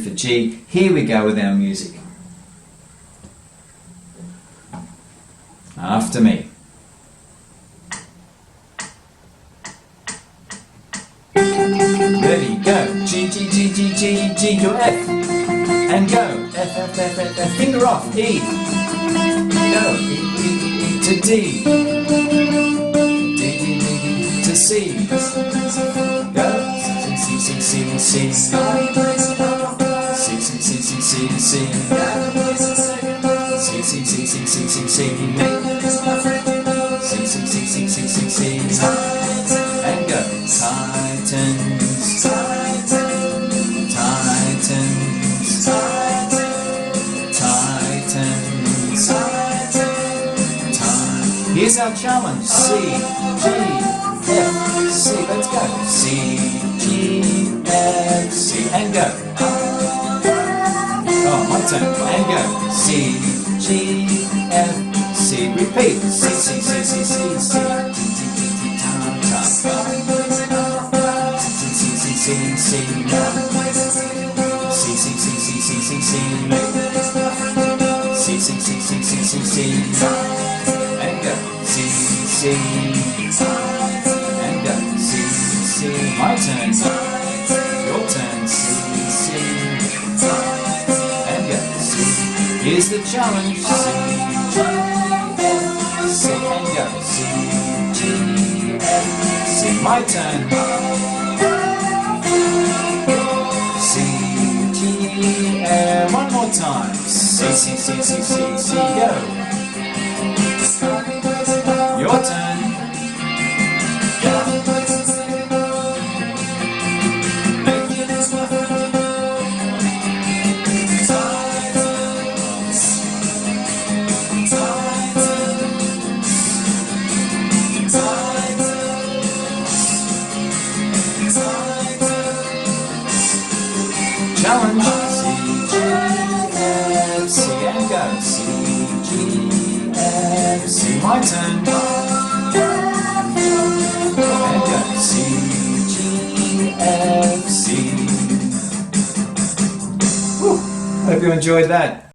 for G. Here we go with our music. After me. Ready, go. G, G, G, G, G, G to F. And go. F, F, F, F, F. Finger off. E. Go. E, E, E, E to D. D, D, D, D to C. Go. C, C, C, C, C. C, C, C, C, C, C. C, C, C, C, C, C, C. C, C, C, C, C, C, C. And go. Titans. Titans. Titans. Here's our challenge. C, G, F, C. Let's go. C, G, F, C. And go. Oh, my turn. And go. C, G, F, C. Repeat. C, C, C, C, C, C. T, T, T, T, tam, tam. C, C, C, C, C. C, C, C, C, C, C, C. C, C, C, C, C, C, C. And go. C, C. And go. C, C. My turn. Your turn. C, C. And go. C. Here's the challenge. C, G, F, C. And go. C, G, F, C. My turn. C, G, F. One more time. C, C, C, C, C, C. Go. Your turn. Challenge. C, G, F, C, and go. C, G, F, C. My turn. And go. C, G, F, C. Whew. Hope you enjoyed that.